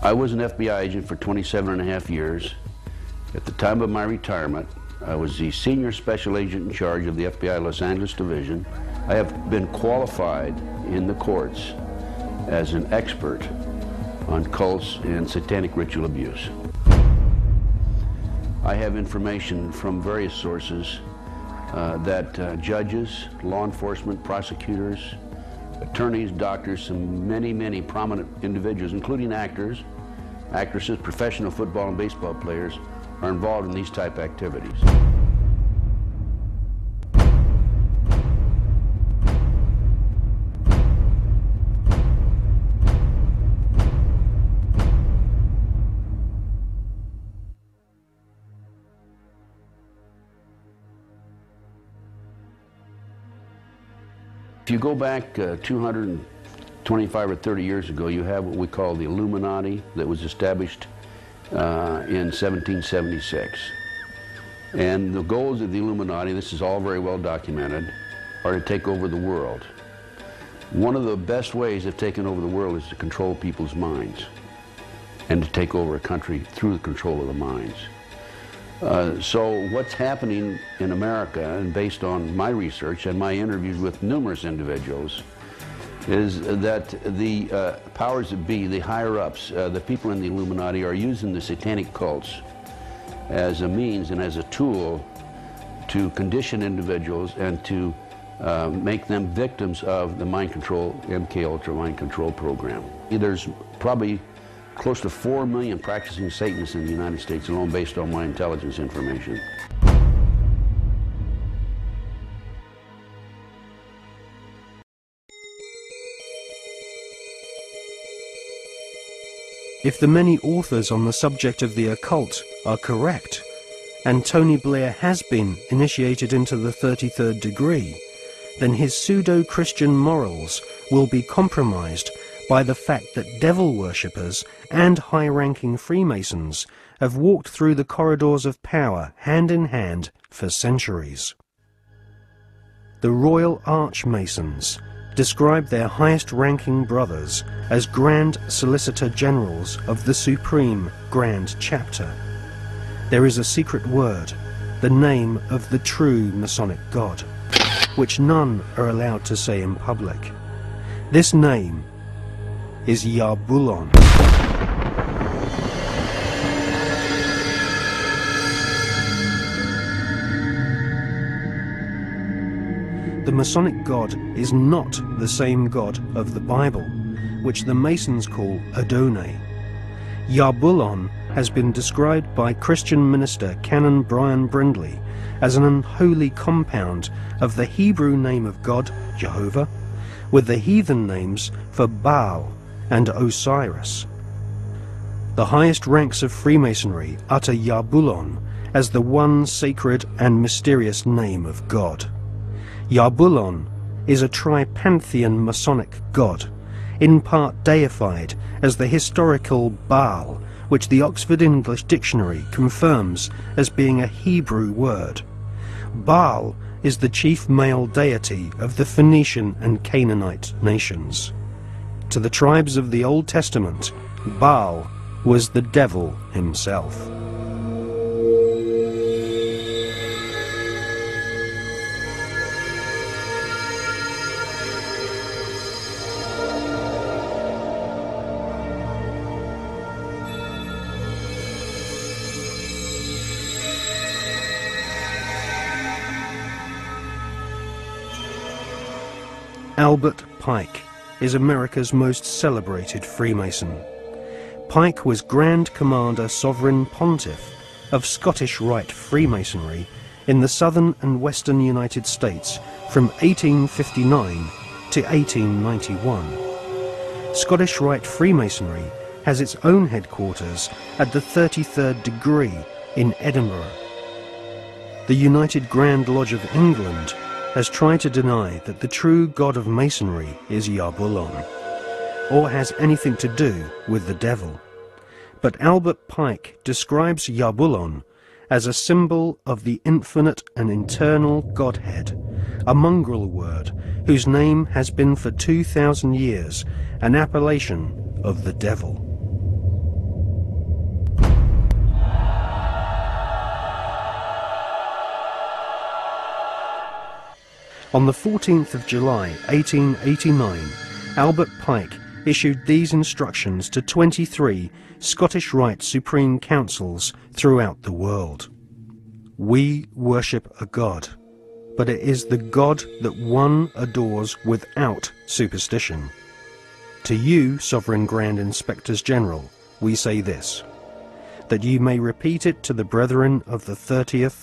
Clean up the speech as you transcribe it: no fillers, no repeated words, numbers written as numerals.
I was an FBI agent for 27.5 years. At the time of my retirement, I was the senior special agent in charge of the FBI Los Angeles Division. I have been qualified in the courts as an expert on cults and satanic ritual abuse. I have information from various sources that judges, law enforcement, prosecutors, attorneys, doctors, and many prominent individuals, including actors, actresses, professional football and baseball players, are involved in these type activities. If you go back 225 or 30 years ago, you have what we call the Illuminati that was established in 1776. And the goals of the Illuminati, this is all very well documented, are to take over the world. One of the best ways of taking over the world is to control people's minds and to take over a country through the control of the minds. So what's happening in America, and based on my research and my interviews with numerous individuals, is that the powers that be, the higher-ups, the people in the Illuminati, are using the satanic cults as a means and as a tool to condition individuals and to make them victims of the mind control, MK Ultra mind control program. There's probably close to 4 million practicing Satanists in the United States alone, based on my intelligence information. If the many authors on the subject of the occult are correct, and Tony Blair has been initiated into the 33rd degree, then his pseudo-Christian morals will be compromised by the fact that devil worshippers and high-ranking Freemasons have walked through the corridors of power hand in hand for centuries. The Royal Archmasons describe their highest-ranking brothers as Grand Solicitor Generals of the Supreme Grand Chapter. There is a secret word, the name of the true Masonic God, which none are allowed to say in public. This name is Yarbulon. The Masonic God is not the same God of the Bible, which the Masons call Adonai. Yarbulon has been described by Christian minister Canon Brian Brindley as an unholy compound of the Hebrew name of God, Jehovah, with the heathen names for Baal and Osiris. The highest ranks of Freemasonry utter Yarbulon as the one sacred and mysterious name of God. Yarbulon is a tripantheon Masonic god, in part deified as the historical Baal, which the Oxford English Dictionary confirms as being a Hebrew word. Baal is the chief male deity of the Phoenician and Canaanite nations. To the tribes of the Old Testament, Baal was the devil himself. Albert Pike is America's most celebrated Freemason. Pike was Grand Commander Sovereign Pontiff of Scottish Rite Freemasonry in the southern and western United States from 1859 to 1891. Scottish Rite Freemasonry has its own headquarters at the 33rd degree in Edinburgh. The United Grand Lodge of England has tried to deny that the true god of Masonry is Yarbulon, or has anything to do with the devil. But Albert Pike describes Yarbulon as a symbol of the infinite and eternal Godhead, a mongrel word whose name has been for 2,000 years an appellation of the devil. On the 14th of July 1889, Albert Pike issued these instructions to 23 Scottish Rite Supreme Councils throughout the world. We worship a God, but it is the God that one adores without superstition. To you, Sovereign Grand Inspectors General, we say this, that you may repeat it to the brethren of the 30th